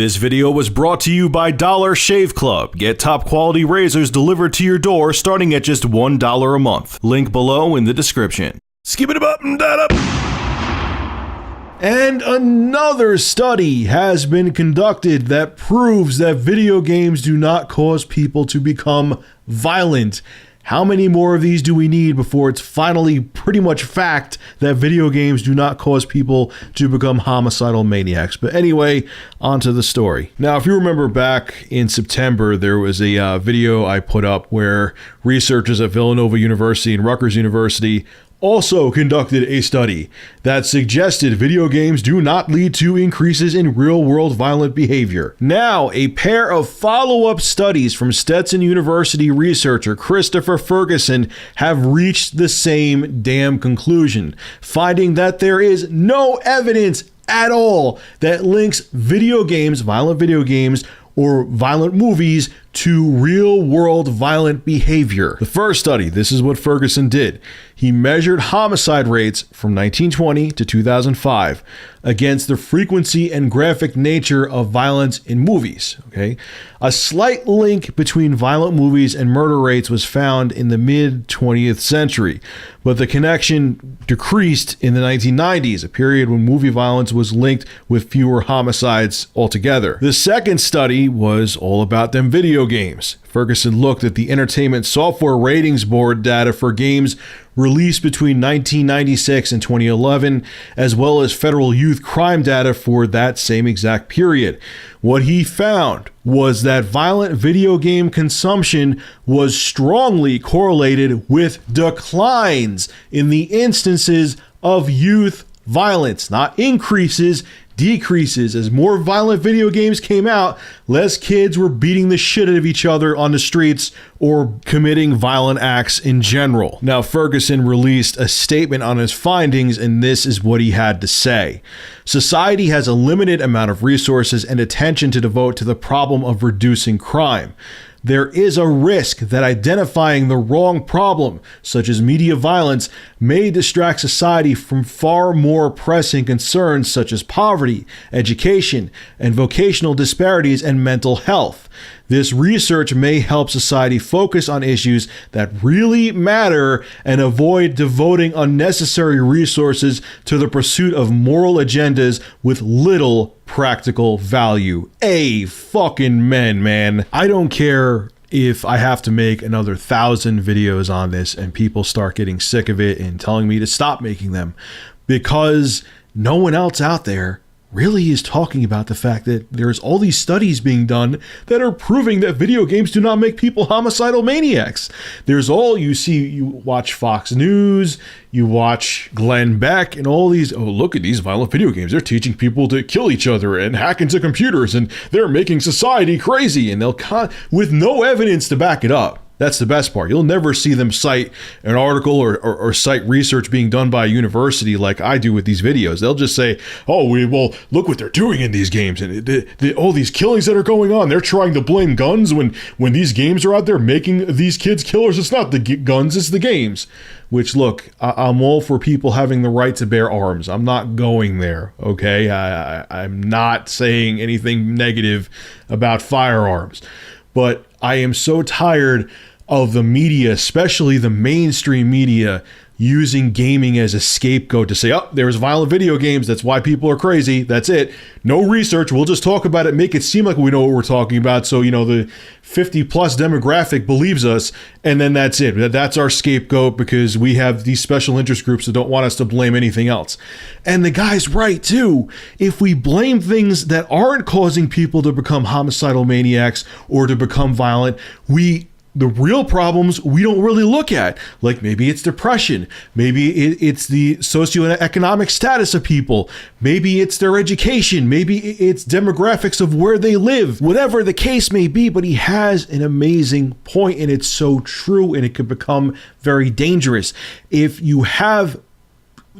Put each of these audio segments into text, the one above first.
This video was brought to you by Dollar Shave Club. Get top quality razors delivered to your door starting at just $1 a month. Link below in the description. Skip it up and that up. And another study has been conducted that proves that video games do not cause people to become violent. How many more of these do we need before it's finally pretty much fact that video games do not cause people to become homicidal maniacs? But anyway, on to the story. Now, if you remember back in September, there was a video I put up where researchers at Villanova University and Rutgers University also conducted a study that suggested video games do not lead to increases in real-world violent behavior. Now, a pair of follow-up studies from Stetson University researcher Christopher Ferguson have reached the same damn conclusion, finding that there is no evidence at all that links video games, violent video games, or violent movies to real-world violent behavior. The first study, this is what Ferguson did. He measured homicide rates from 1920 to 2005 against the frequency and graphic nature of violence in movies. Okay, a slight link between violent movies and murder rates was found in the mid-20th century, but the connection decreased in the 1990s, a period when movie violence was linked with fewer homicides altogether. The second study was all about them video games. Ferguson looked at the Entertainment Software Ratings Board data for games released between 1996 and 2011, as well as federal youth crime data for that same exact period. What he found was that violent video game consumption was strongly correlated with declines in the instances of youth violence, not increases, decreases. As more violent video games came out, less kids were beating the shit out of each other on the streets or committing violent acts in general. Now, Ferguson released a statement on his findings, and this is what he had to say. Society has a limited amount of resources and attention to devote to the problem of reducing crime. There is a risk that identifying the wrong problem, such as media violence, may distract society from far more pressing concerns such as poverty, education, and vocational disparities and mental health. This research may help society focus on issues that really matter and avoid devoting unnecessary resources to the pursuit of moral agendas with little practical value. Fucking men, man. I don't care if I have to make another 1,000 videos on this and people start getting sick of it and telling me to stop making them, because no one else out there really is talking about the fact that there's all these studies being done that are proving that video games do not make people homicidal maniacs. There's all you see, you watch Fox News, you watch Glenn Beck and all these, oh, look at these violent video games. They're teaching people to kill each other and hack into computers and they're making society crazy, and they'll with no evidence to back it up. That's the best part. You'll never see them cite an article or cite research being done by a university like I do with these videos. They'll just say, oh, well, look what they're doing in these games. And all these killings that are going on, they're trying to blame guns when these games are out there making these kids killers. It's not the guns, it's the games. Which, look, I'm all for people having the right to bear arms. I'm not going there, okay? I'm not saying anything negative about firearms. But I am so tired of the media, especially the mainstream media, using gaming as a scapegoat to say, oh, there's violent video games, that's why people are crazy, that's it. No research, we'll just talk about it, make it seem like we know what we're talking about, so, you know, the 50-plus demographic believes us, and then that's it. That's our scapegoat because we have these special interest groups that don't want us to blame anything else. And the guy's right, too. If we blame things that aren't causing people to become homicidal maniacs or to become violent, the real problems we don't really look at, like maybe it's depression, maybe it's the socioeconomic status of people, maybe it's their education, maybe it's demographics of where they live, whatever the case may be. But he has an amazing point, and it's so true, and it could become very dangerous. If you have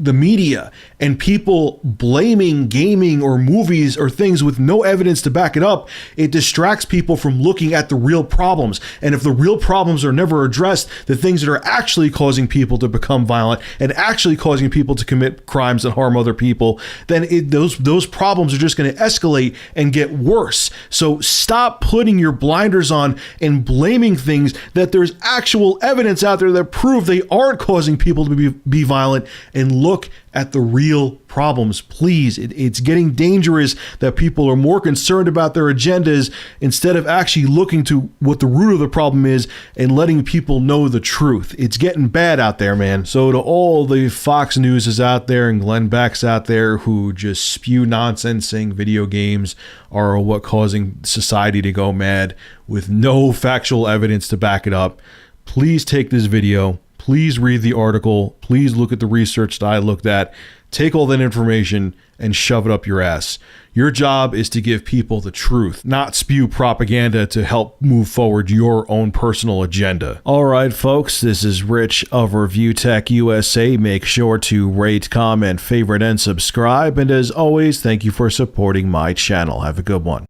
the media and people blaming gaming or movies or things with no evidence to back it up, it distracts people from looking at the real problems. And if the real problems are never addressed, the things that are actually causing people to become violent and actually causing people to commit crimes and harm other people, then those problems are just going to escalate and get worse. So stop putting your blinders on and blaming things that there's actual evidence out there that prove they aren't causing people to be violent, and look at the real problems. Please, it's getting dangerous that people are more concerned about their agendas instead of actually looking to what the root of the problem is and letting people know the truth. It's getting bad out there, man. So to all the Fox Newses out there and Glenn Becks out there who just spew nonsense saying video games are what causing society to go mad with no factual evidence to back it up, please take this video. Please read the article. Please look at the research that I looked at. Take all that information and shove it up your ass. Your job is to give people the truth, not spew propaganda to help move forward your own personal agenda. All right, folks, this is Rich of Review Tech USA. Make sure to rate, comment, favorite, and subscribe. And as always, thank you for supporting my channel. Have a good one.